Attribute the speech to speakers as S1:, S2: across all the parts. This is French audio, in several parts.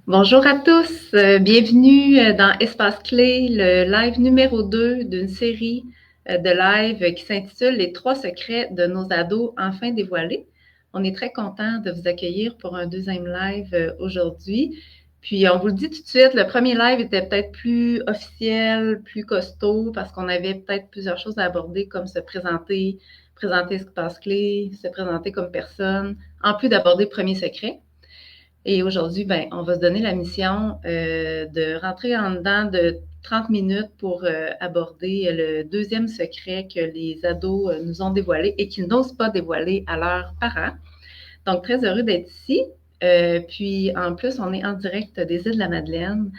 S1: Bonjour à tous, bienvenue dans Espace Clé, le live numéro 2 d'une série de lives qui s'intitule Les 3 secrets de nos ados enfin dévoilés. On est très content de vous accueillir pour un deuxième live aujourd'hui. Puis on vous le dit tout de suite, le premier live était peut-être plus officiel, plus costaud, parce qu'on avait peut-être plusieurs choses à aborder, comme se présenter, présenter Espace Clé, se présenter comme personne, en plus d'aborder le premier secret. Et aujourd'hui, ben, on va se donner la mission de rentrer en dedans de 30 minutes pour aborder le deuxième secret que les ados nous ont dévoilé et qu'ils n'osent pas dévoiler à leurs parents. Donc, très heureux d'être ici. Puis, en plus, on est en direct des îles de la Madeleine,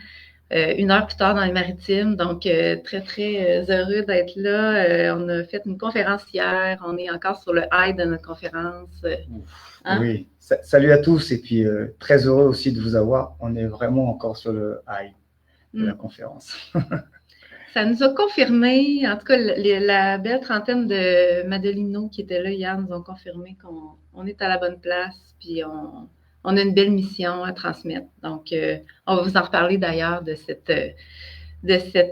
S1: 1 heure plus tard dans les Maritimes. Donc, très, très heureux d'être là. On a fait une conférence hier. On est encore sur le high de notre conférence.
S2: Hein? Oui, salut à tous et puis très heureux aussi de vous avoir. On est vraiment encore sur le high de la conférence.
S1: Ça nous a confirmé, en tout cas, la belle trentaine de Madelinos qui étaient là hier nous ont confirmé qu'on est à la bonne place, puis on a une belle mission à transmettre. Donc, on va vous en reparler d'ailleurs de cet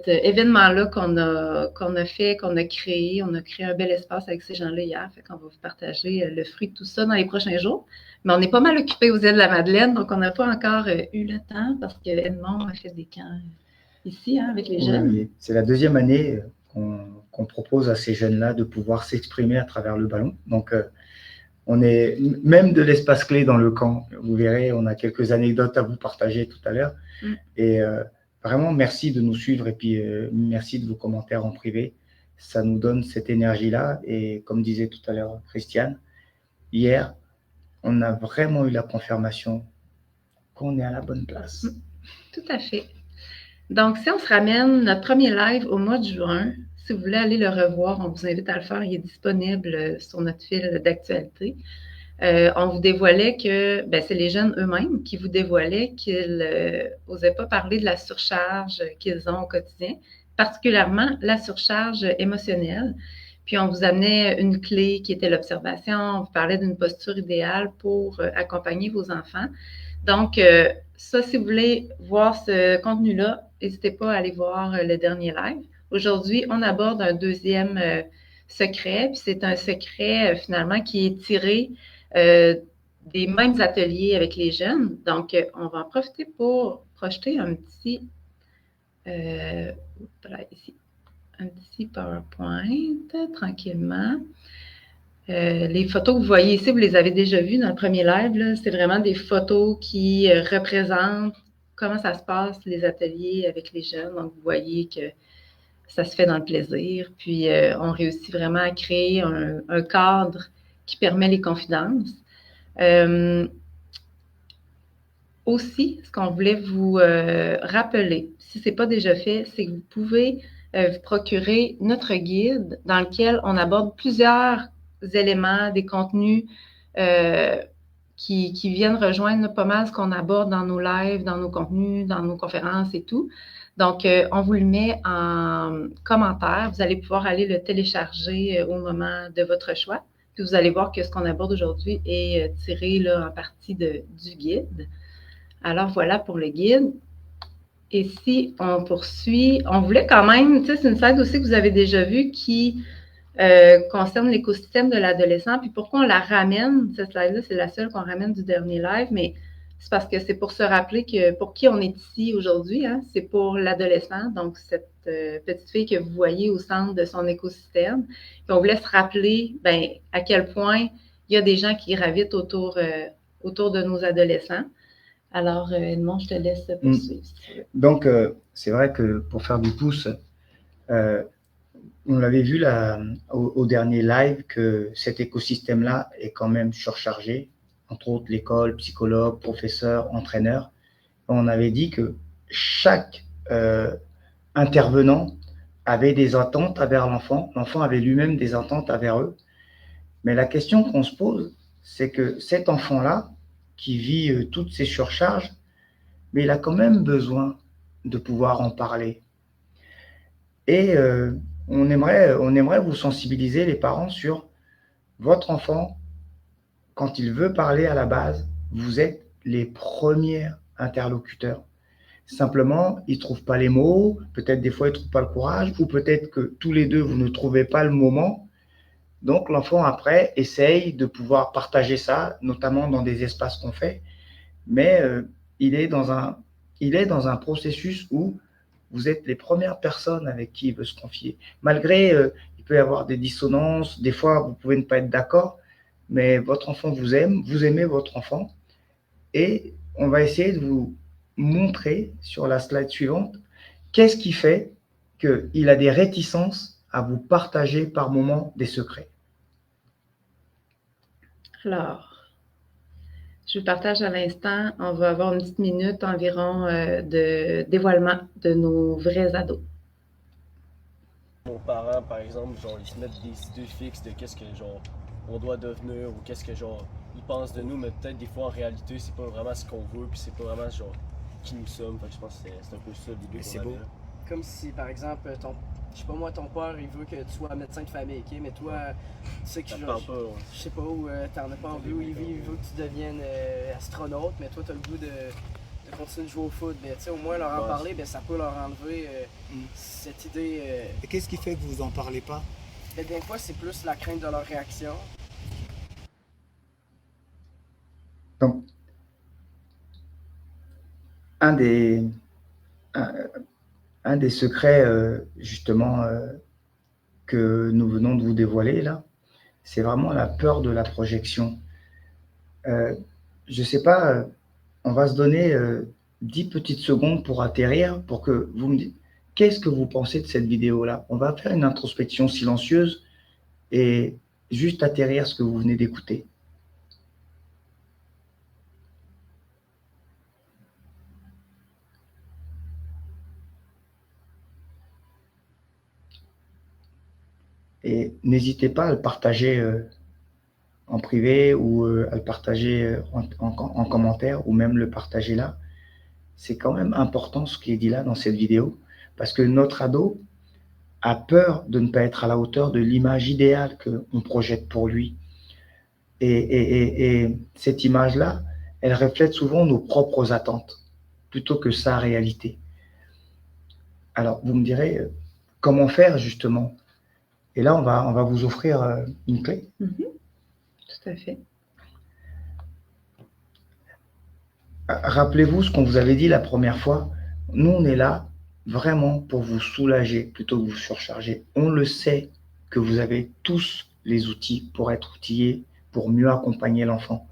S1: événement-là qu'on a fait, qu'on a créé. On a créé un bel espace avec ces gens-là hier. Fait qu'on va vous partager le fruit de tout ça dans les prochains jours. Mais on est pas mal occupés aux îles de la Madeleine, donc on n'a pas encore eu le temps parce que Edmond a fait des camps ici, hein, avec les jeunes.
S2: Oui, c'est la deuxième année qu'on propose à ces jeunes-là de pouvoir s'exprimer à travers le ballon. Donc, on est même de l'espace clé dans le camp. Vous verrez, on a quelques anecdotes à vous partager tout à l'heure. Et vraiment, merci de nous suivre et puis merci de vos commentaires en privé. Ça nous donne cette énergie-là. Et comme disait tout à l'heure Christiane, hier, on a vraiment eu la confirmation qu'on est à la bonne place.
S1: Tout à fait. Donc, si on se ramène notre premier live au mois de juin, si vous voulez aller le revoir, on vous invite à le faire. Il est disponible sur notre fil d'actualité. On vous dévoilait que c'est les jeunes eux-mêmes qui vous dévoilaient qu'ils n'osaient pas parler de la surcharge qu'ils ont au quotidien, particulièrement la surcharge émotionnelle. Puis on vous amenait une clé qui était l'observation. On vous parlait d'une posture idéale pour accompagner vos enfants. Donc, ça, si vous voulez voir ce contenu-là, n'hésitez pas à aller voir le dernier live. Aujourd'hui, on aborde un deuxième secret, puis c'est un secret finalement qui est tiré des mêmes ateliers avec les jeunes. Donc, on va en profiter pour projeter un petit, ici, un petit PowerPoint tranquillement. Les photos que vous voyez ici, vous les avez déjà vues dans le premier live. C'est vraiment des photos qui représentent comment ça se passe, les ateliers avec les jeunes. Donc, vous voyez que ça se fait dans le plaisir. Puis, on réussit vraiment à créer un cadre qui permet les confidences. Aussi, ce qu'on voulait vous rappeler, si ce n'est pas déjà fait, c'est que vous pouvez vous procurer notre guide dans lequel on aborde plusieurs éléments, des contenus qui viennent rejoindre pas mal ce qu'on aborde dans nos lives, dans nos contenus, dans nos conférences et tout. Donc, on vous le met en commentaire. Vous allez pouvoir aller le télécharger au moment de votre choix. Puis vous allez voir que ce qu'on aborde aujourd'hui est tiré là, en partie du guide. Alors, voilà pour le guide. Et si on poursuit, on voulait quand même, tu sais, c'est une slide aussi que vous avez déjà vue qui concerne l'écosystème de l'adolescent. Puis pourquoi on la ramène, cette slide-là, c'est la seule qu'on ramène du dernier live, mais c'est parce que c'est pour se rappeler que pour qui on est ici aujourd'hui, hein, c'est pour l'adolescent, donc cette petite fille que vous voyez au centre de son écosystème. Puis on voulait se rappeler à quel point il y a des gens qui gravitent autour de nos adolescents. Alors, Edmond, je te laisse poursuivre.
S2: Donc, c'est vrai que pour faire du pouce, on l'avait vu là, au dernier live que cet écosystème-là est quand même surchargé, entre autres l'école, psychologue, professeur, entraîneur. On avait dit que chaque intervenant avait des attentes envers l'enfant, l'enfant avait lui-même des attentes envers eux. Mais la question qu'on se pose, c'est que cet enfant-là, qui vit toutes ces surcharges, mais il a quand même besoin de pouvoir en parler. Et on aimerait vous sensibiliser, les parents, sur votre enfant, quand il veut parler à la base, vous êtes les premières interlocuteur. Simplement, ils ne trouvent pas les mots, peut-être des fois ils ne trouvent pas le courage, ou peut-être que tous les deux, vous ne trouvez pas le moment. Donc l'enfant, après, essaye de pouvoir partager ça, notamment dans des espaces qu'on fait, mais il est dans un processus où vous êtes les premières personnes avec qui il veut se confier. Malgré, il peut y avoir des dissonances, des fois vous pouvez ne pas être d'accord, mais votre enfant vous aime, vous aimez votre enfant, et on va essayer de vous montrer sur la slide suivante qu'est-ce qui fait qu'il a des réticences à vous partager par moment des secrets.
S1: Alors, je partage à l'instant, on va avoir une petite minute environ de dévoilement de nos vrais ados.
S3: Nos parents, par exemple, genre, ils se mettent des idées fixes de qu'est-ce que, genre, on doit devenir ou qu'est-ce que, genre, ils pensent de nous, mais peut-être des fois, en réalité, c'est pas vraiment ce qu'on veut, puis c'est pas vraiment, genre, qui nous sommes. Fait que je pense que c'est un peu ça l'idée
S2: C'est
S3: qu'on
S2: beau.
S3: avait, là.
S4: Comme si, par exemple, je sais pas moi, ton père, il veut que tu sois médecin de famille, ok? Mais toi, tu sais que
S3: Ça te
S4: genre,
S3: parle pas, ouais.
S4: je sais pas où t'en as pas envie, ou il veut que tu deviennes astronaute, mais toi, t'as le goût de continuer de jouer au foot. Mais tu sais, au moins leur en
S3: Ouais.
S4: parler, ben, ça peut leur enlever cette idée.
S2: Et qu'est-ce qui fait que vous en parlez pas?
S4: Ben, des fois, c'est plus la crainte de leur réaction.
S2: Donc, un des secrets, justement, que nous venons de vous dévoiler là, c'est vraiment la peur de la projection. Je sais pas, on va se donner 10 petites secondes pour atterrir, pour que vous me dites qu'est-ce que vous pensez de cette vidéo-là. On va faire une introspection silencieuse et juste atterrir ce que vous venez d'écouter. Et n'hésitez pas à le partager en privé ou à le partager en commentaire ou même le partager là. C'est quand même important ce qui est dit là dans cette vidéo parce que notre ado a peur de ne pas être à la hauteur de l'image idéale qu'on projette pour lui. Et cette image-là, elle reflète souvent nos propres attentes plutôt que sa réalité. Alors, vous me direz, comment faire justement? Et là, on va vous offrir une clé.
S1: Tout à fait.
S2: Rappelez-vous ce qu'on vous avait dit la première fois. Nous, on est là vraiment pour vous soulager plutôt que vous surcharger. On le sait que vous avez tous les outils pour être outillés, pour mieux accompagner l'enfant.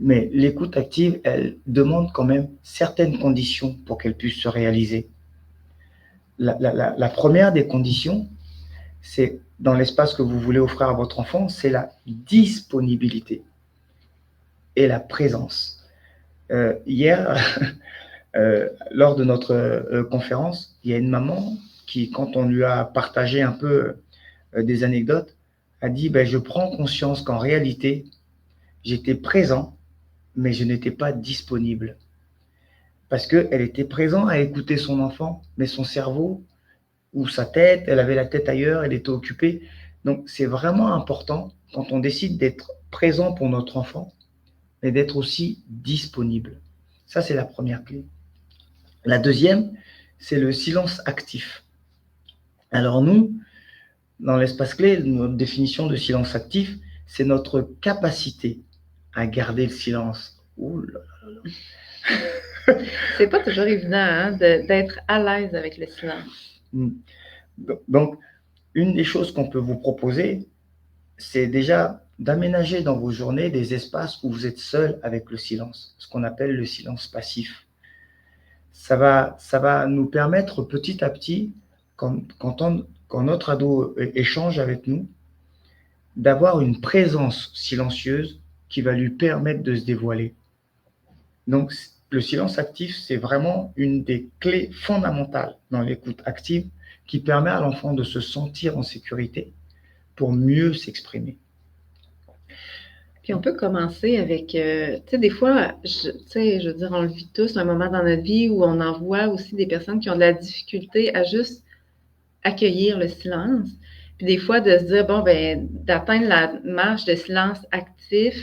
S2: Mais l'écoute active, elle demande quand même certaines conditions pour qu'elle puisse se réaliser. La première des conditions, c'est dans l'espace que vous voulez offrir à votre enfant, c'est la disponibilité et la présence. Hier, lors de notre conférence, il y a une maman qui, quand on lui a partagé un peu des anecdotes, a dit je prends conscience qu'en réalité, j'étais présent, mais je n'étais pas disponible. Parce qu'elle était présente à écouter son enfant, mais son cerveau ou sa tête, elle avait la tête ailleurs, elle était occupée. Donc, c'est vraiment important quand on décide d'être présent pour notre enfant, mais d'être aussi disponible. Ça, c'est la première clé. La deuxième, c'est le silence actif. Alors nous, dans l'espace clé, notre définition de silence actif, c'est notre capacité à garder le silence. Ouh là là là.
S1: C'est pas toujours évident hein, d'être à l'aise avec le silence.
S2: Donc, une des choses qu'on peut vous proposer, c'est déjà d'aménager dans vos journées des espaces où vous êtes seul avec le silence, ce qu'on appelle le silence passif. Ça va nous permettre petit à petit, quand notre ado échange avec nous, d'avoir une présence silencieuse qui va lui permettre de se dévoiler. Donc, le silence actif, c'est vraiment une des clés fondamentales dans l'écoute active qui permet à l'enfant de se sentir en sécurité pour mieux s'exprimer.
S1: Puis on peut commencer avec, tu sais, des fois, je veux dire, on le vit tous, un moment dans notre vie où on en voit aussi des personnes qui ont de la difficulté à juste accueillir le silence. Puis des fois, de se dire, bon, d'atteindre la marge de silence actif,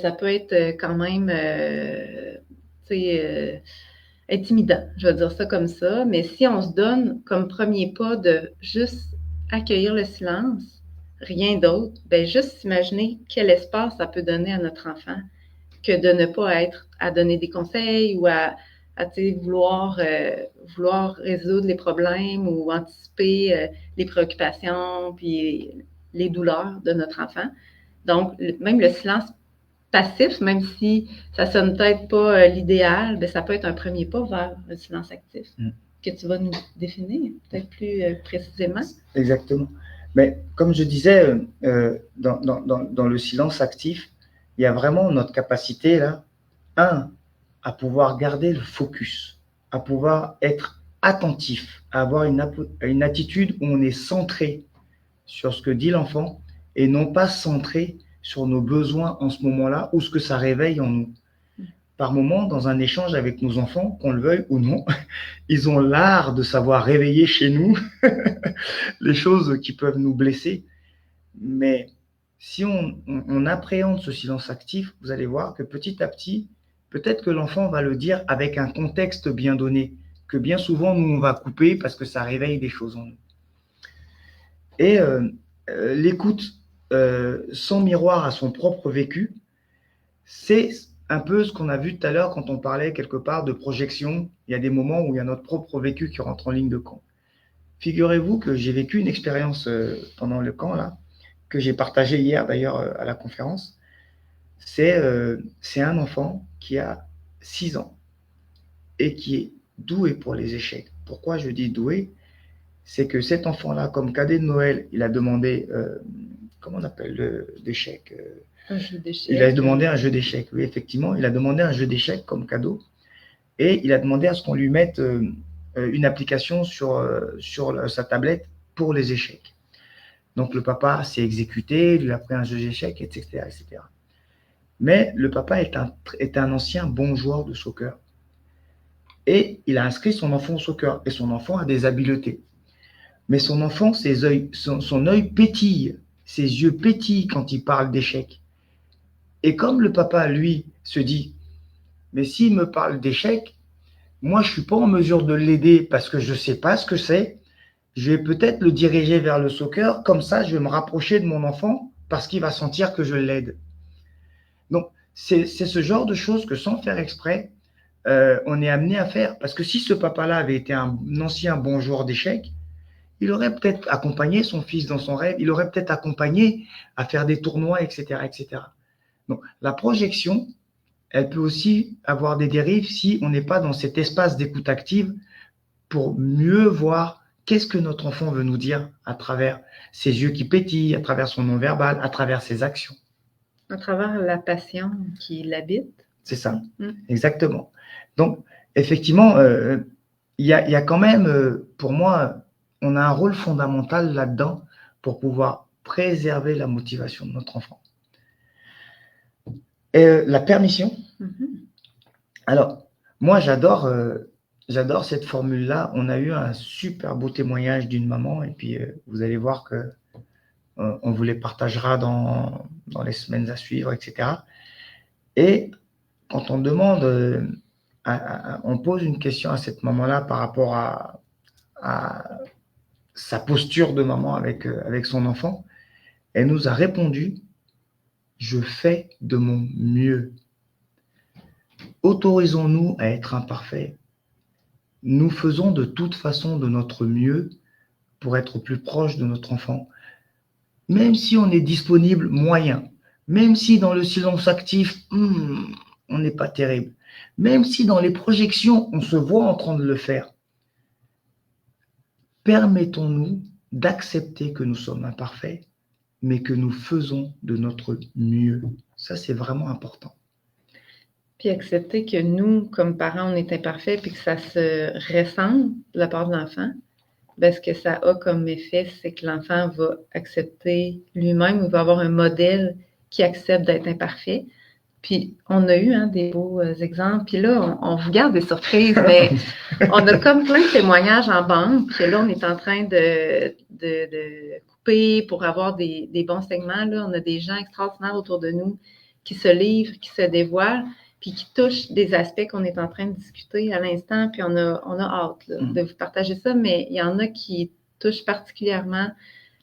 S1: ça peut être quand même, intimidant, je vais dire ça comme ça. Mais si on se donne comme premier pas de juste accueillir le silence, rien d'autre, ben juste imaginer quel espace ça peut donner à notre enfant que de ne pas être à donner des conseils ou à vouloir résoudre les problèmes ou anticiper les préoccupations puis les douleurs de notre enfant. Donc, même le silence passif, même si ça sonne peut-être pas l'idéal, ben ça peut être un premier pas vers le silence actif que tu vas nous définir peut-être plus précisément.
S2: Exactement. Mais comme je disais, dans le silence actif, il y a vraiment notre capacité là, à pouvoir garder le focus, à pouvoir être attentif, à avoir une attitude où on est centré sur ce que dit l'enfant et non pas centré sur nos besoins en ce moment-là ou ce que ça réveille en nous. Par moment, dans un échange avec nos enfants, qu'on le veuille ou non, ils ont l'art de savoir réveiller chez nous les choses qui peuvent nous blesser. Mais si on appréhende ce silence actif, vous allez voir que petit à petit, peut-être que l'enfant va le dire avec un contexte bien donné, que bien souvent, nous, on va couper parce que ça réveille des choses en nous. Et l'écoute sans miroir à son propre vécu, c'est un peu ce qu'on a vu tout à l'heure quand on parlait quelque part de projection. Il y a des moments où il y a notre propre vécu qui rentre en ligne de compte. Figurez-vous que j'ai vécu une expérience pendant le camp, là, que j'ai partagée hier d'ailleurs à la conférence. C'est un enfant qui a 6 ans et qui est doué pour les échecs. Pourquoi je dis doué? C'est que cet enfant-là, comme cadeau de Noël, il a demandé, comment on appelle d'échecs
S1: Un jeu d'échecs.
S2: Il a demandé un jeu d'échecs, oui, effectivement. Il a demandé un jeu d'échecs comme cadeau. Et il a demandé à ce qu'on lui mette une application sur sa tablette pour les échecs. Donc le papa s'est exécuté, il lui a pris un jeu d'échecs, etc., etc. Mais le papa est un ancien bon joueur de soccer. Et il a inscrit son enfant au soccer. Et son enfant a des habiletés. Mais son enfant, son œil pétille, ses yeux pétillent quand il parle d'échecs. Et comme le papa, lui, se dit, mais s'il me parle d'échecs, moi, je ne suis pas en mesure de l'aider parce que je ne sais pas ce que c'est. Je vais peut-être le diriger vers le soccer. Comme ça, je vais me rapprocher de mon enfant parce qu'il va sentir que je l'aide. Donc, c'est ce genre de choses que sans faire exprès, on est amené à faire. Parce que si ce papa-là avait été un ancien bon joueur d'échecs, il aurait peut-être accompagné son fils dans son rêve. Il aurait peut-être accompagné à faire des tournois, etc., etc. Donc, la projection, elle peut aussi avoir des dérives si on n'est pas dans cet espace d'écoute active pour mieux voir qu'est-ce que notre enfant veut nous dire à travers ses yeux qui pétillent, à travers son non-verbal, à travers ses actions.
S1: À travers la passion qui l'habite.
S2: C'est ça, exactement. Donc, effectivement, il y a quand même, pour moi, on a un rôle fondamental là-dedans pour pouvoir préserver la motivation de notre enfant. Et la permission. Alors, moi, j'adore cette formule-là. On a eu un super beau témoignage d'une maman, et puis vous allez voir que on vous les partagera dans les semaines à suivre, etc. Et quand on demande, on pose une question à cette maman-là par rapport à sa posture de maman avec son enfant, elle nous a répondu: je fais de mon mieux. Autorisons-nous à être imparfaits. Nous faisons de toute façon de notre mieux pour être plus proche de notre enfant. Même si on est disponible moyen, même si dans le silence actif, on n'est pas terrible, même si dans les projections, on se voit en train de le faire, permettons-nous d'accepter que nous sommes imparfaits, mais que nous faisons de notre mieux. Ça, c'est vraiment important.
S1: Puis accepter que nous, comme parents, on est imparfaits, puis que ça se ressent de la part de l'enfant. Ben, ce que ça a comme effet, c'est que l'enfant va accepter lui-même ou va avoir un modèle qui accepte d'être imparfait. Puis on a eu des beaux exemples. Puis là, on vous garde des surprises, mais on a comme plein de témoignages en banque. Puis là, on est en train de couper pour avoir des bons segments. Là, on a des gens extraordinaires autour de nous qui se livrent, qui se dévoilent. puis qui touche des aspects qu'on est en train de discuter à l'instant, puis on a hâte là, de vous partager ça, mais il y en a qui touchent particulièrement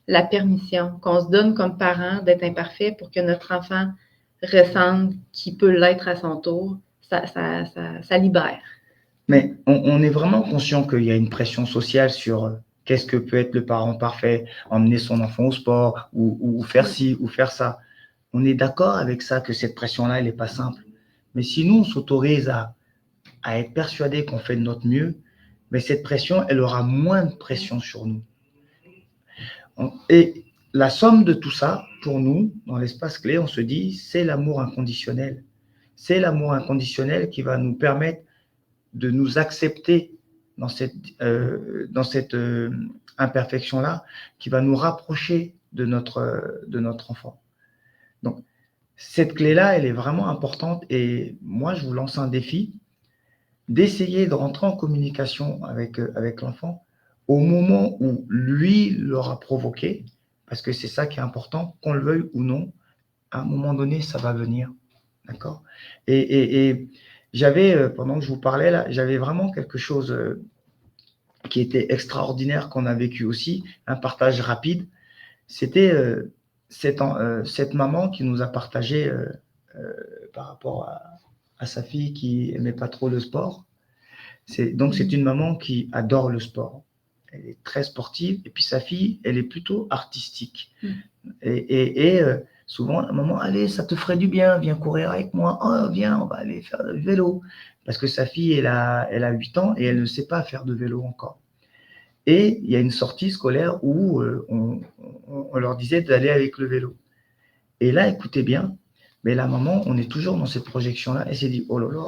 S1: la permission qu'on se donne comme parents d'être imparfait pour que notre enfant ressente qu'il peut l'être à son tour. Ça libère.
S2: Mais on est vraiment conscient qu'il y a une pression sociale sur qu'est-ce que peut être le parent parfait, emmener son enfant au sport ou faire ci ou faire ça. On est d'accord avec ça, que cette pression-là, elle n'est pas simple. Mais si nous, on s'autorise à être persuadés qu'on fait de notre mieux, mais cette pression, elle aura moins de pression sur nous. Et la somme de tout ça, pour nous, dans l'espace clé, on se dit, c'est l'amour inconditionnel. C'est l'amour inconditionnel qui va nous permettre de nous accepter dans cette imperfection-là, qui va nous rapprocher de notre enfant. Donc, cette clé-là, elle est vraiment importante et moi, je vous lance un défi d'essayer de rentrer en communication avec l'enfant au moment où lui l'aura provoqué, parce que c'est ça qui est important, qu'on le veuille ou non, à un moment donné, ça va venir. D'accord ? Et j'avais, pendant que je vous parlais là, j'avais vraiment quelque chose qui était extraordinaire qu'on a vécu aussi, un partage rapide. C'était cette maman qui nous a partagé par rapport à sa fille qui aimait pas trop le sport. Donc c'est une maman qui adore le sport. Elle est très sportive et puis sa fille, elle est plutôt artistique. Et souvent, la maman, allez, ça te ferait du bien, viens courir avec moi. Oh, viens, on va aller faire du vélo. Parce que sa fille, elle a 8 ans et elle ne sait pas faire de vélo encore. Et il y a une sortie scolaire où on leur disait d'aller avec le vélo. Et là, écoutez bien, mais la maman, on est toujours dans cette projection-là. Elle s'est dit, oh là là,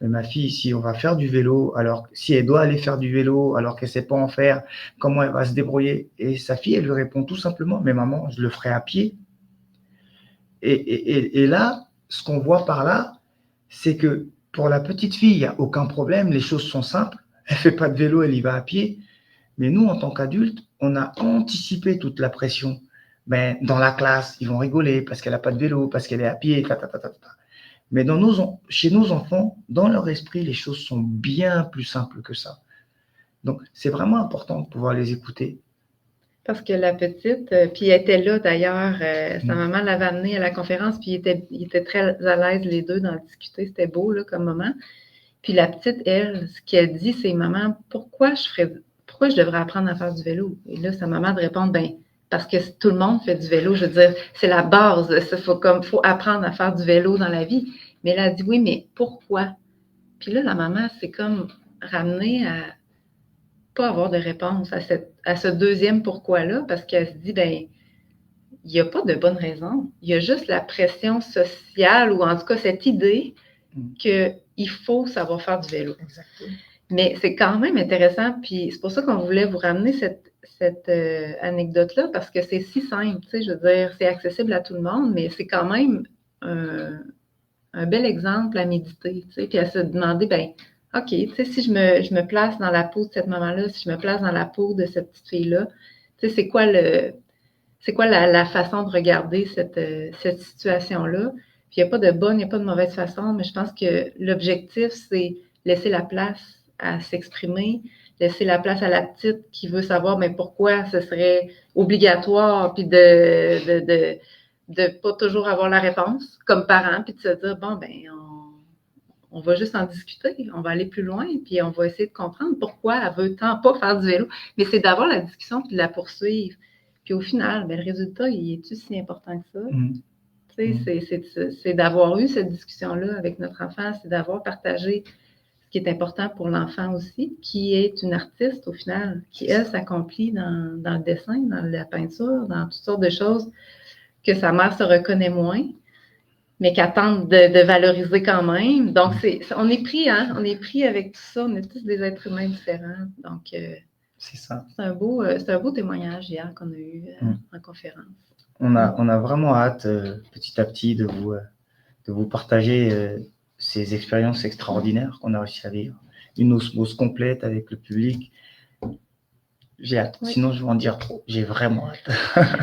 S2: mais ma fille, si on va faire du vélo, alors si elle doit aller faire du vélo, alors qu'elle ne sait pas en faire, comment elle va se débrouiller? Et sa fille, elle lui répond tout simplement, mais maman, je le ferai à pied. Et là, ce qu'on voit par là, c'est que pour la petite fille, il n'y a aucun problème, les choses sont simples. Elle ne fait pas de vélo, elle y va à pied. Mais nous, en tant qu'adultes, on a anticipé toute la pression. Ben, dans la classe, ils vont rigoler parce qu'elle n'a pas de vélo, parce qu'elle est à pied, Mais chez nos enfants, dans leur esprit, les choses sont bien plus simples que ça. Donc, c'est vraiment important de pouvoir les écouter.
S1: Parce que la petite, puis elle était là d'ailleurs, sa maman l'avait amenée à la conférence, puis ils étaient très à l'aise les deux d'en discuter, c'était beau là, comme moment. Puis la petite, elle, ce qu'elle dit, c'est « Maman, pourquoi je devrais apprendre à faire du vélo? » Et là, sa maman de répondre « Ben, parce que tout le monde fait du vélo, je veux dire, c'est la base, il faut apprendre à faire du vélo dans la vie. » Mais elle a dit « Oui, mais pourquoi? » Puis là, la maman s'est comme ramenée à pas avoir de réponse à ce deuxième pourquoi-là, parce qu'elle se dit, ben, il n'y a pas de bonne raison. Il y a juste la pression sociale, ou en tout cas cette idée qu'il faut savoir faire du vélo.
S2: Exactement.
S1: Mais c'est quand même intéressant, puis c'est pour ça qu'on voulait vous ramener cette anecdote-là, parce que c'est si simple, tu sais, je veux dire, c'est accessible à tout le monde, mais c'est quand même un bel exemple à méditer, tu sais, puis à se demander, ben, OK, tu sais, si je me place dans la peau de cette maman-là, si je me place dans la peau de cette petite fille-là, tu sais, c'est quoi la façon de regarder cette situation-là? Puis il n'y a pas de bonne, il n'y a pas de mauvaise façon, mais je pense que l'objectif, c'est laisser la place à s'exprimer, laisser la place à la petite qui veut savoir, mais pourquoi ce serait obligatoire, puis de pas toujours avoir la réponse comme parent, puis de se dire, bon, ben, on va juste en discuter, on va aller plus loin, puis on va essayer de comprendre pourquoi elle veut tant pas faire du vélo. Mais c'est d'avoir la discussion puis de la poursuivre. Puis au final, ben, le résultat, il est-tu si important que ça? C'est d'avoir eu cette discussion-là avec notre enfant, c'est d'avoir partagé ce qui est important pour l'enfant aussi, qui est une artiste au final, qui, elle, s'accomplit dans le dessin, dans la peinture, dans toutes sortes de choses que sa mère se reconnaît moins, mais qu'elle tente de valoriser quand même. Donc, on est pris avec tout ça. On est tous des êtres humains différents. Donc,
S2: c'est ça.
S1: C'est un beau témoignage hier qu'on a eu en conférence.
S2: On a vraiment hâte, petit à petit, de vous partager ces expériences extraordinaires qu'on a réussi à vivre. Une osmose complète avec le public. J'ai hâte.
S1: Oui.
S2: Sinon, je vais en dire trop. J'ai vraiment hâte.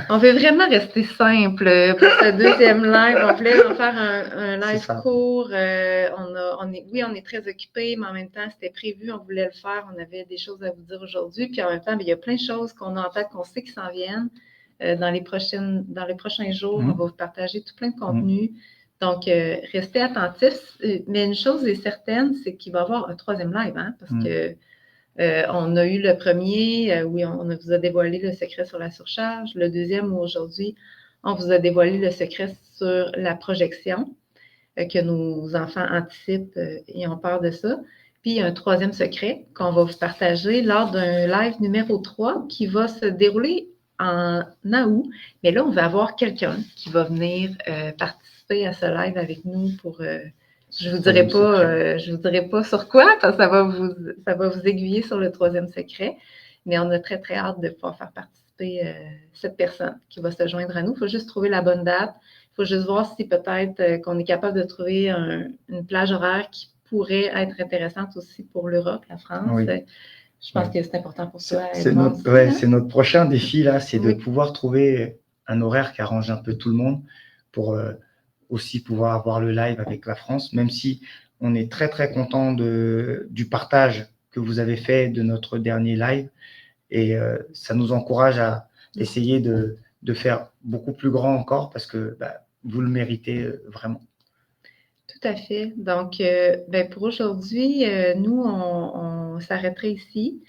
S1: On veut vraiment rester simple pour ce deuxième live. On voulait en faire un
S2: C'est
S1: live
S2: ça.
S1: court. On est très occupés, mais en même temps, c'était prévu, on voulait le faire. On avait des choses à vous dire aujourd'hui. Puis en même temps, il y a plein de choses qu'on a en tête, qu'on sait qui s'en viennent. Dans les prochains jours, on va vous partager tout plein de contenu. Donc, restez attentifs. Mais une chose est certaine, c'est qu'il va y avoir un troisième live, hein, parce que on a eu le premier où on vous a dévoilé le secret sur la surcharge. Le deuxième où aujourd'hui, on vous a dévoilé le secret sur la projection, que nos enfants anticipent et ont peur de ça. Puis, un troisième secret qu'on va vous partager lors d'un live numéro 3 qui va se dérouler en août. Mais là, on va avoir quelqu'un qui va venir participer à ce live avec nous pour... je vous dirai pas sur quoi, parce que ça va vous aiguiller sur le troisième secret. Mais on a très, très hâte de pouvoir faire participer cette personne qui va se joindre à nous. Il faut juste trouver la bonne date. Il faut juste voir si peut-être qu'on est capable de trouver une plage horaire qui pourrait être intéressante aussi pour l'Europe, la France.
S2: Oui.
S1: Je pense que c'est important pour toi.
S2: C'est notre prochain défi, là, c'est de pouvoir trouver un horaire qui arrange un peu tout le monde pour aussi pouvoir avoir le live avec la France, même si on est très, très content du partage que vous avez fait de notre dernier live. Et ça nous encourage à essayer de faire beaucoup plus grand encore parce que vous le méritez vraiment.
S1: Tout à fait. Donc, pour aujourd'hui, nous, on s'arrêterait ici.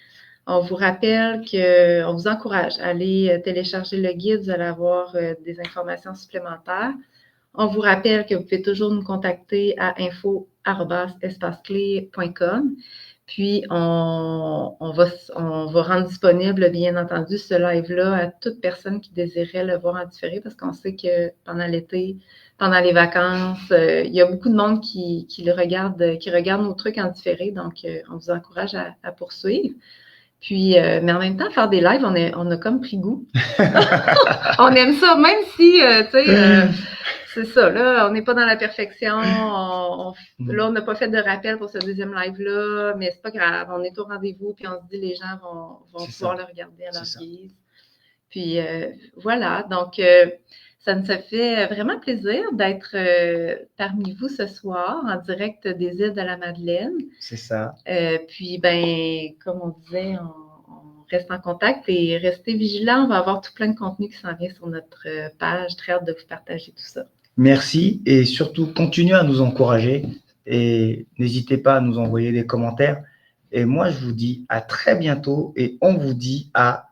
S1: On vous rappelle qu'on vous encourage à aller télécharger le guide. Vous allez avoir des informations supplémentaires. On vous rappelle que vous pouvez toujours nous contacter à info@espaceclé.com. Puis, on va rendre disponible, bien entendu, ce live-là à toute personne qui désirait le voir en différé parce qu'on sait que pendant l'été, pendant les vacances, il y a beaucoup de monde qui regarde nos trucs en différé. Donc, on vous encourage à poursuivre. Puis, mais en même temps, faire des lives, on a comme pris goût. On aime ça, même si, tu sais, c'est ça, là, on n'est pas dans la perfection. Là, on n'a pas fait de rappel pour ce deuxième live-là, mais c'est pas grave. On est au rendez-vous, puis on se dit les gens vont pouvoir le regarder à leur guise. Puis, voilà. Donc, ça nous fait vraiment plaisir d'être parmi vous ce soir en direct des îles de la Madeleine.
S2: C'est ça.
S1: Puis, comme on disait, on reste en contact et restez vigilants. On va avoir tout plein de contenu qui s'en vient sur notre page. Très hâte de vous partager tout ça.
S2: Merci et surtout, continuez à nous encourager et n'hésitez pas à nous envoyer des commentaires. Et moi, je vous dis à très bientôt et on vous dit à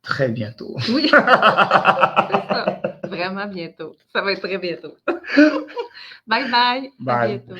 S2: très bientôt.
S1: Oui, c'est ça. Vraiment bientôt. Ça va être très bientôt. Bye bye. À bientôt.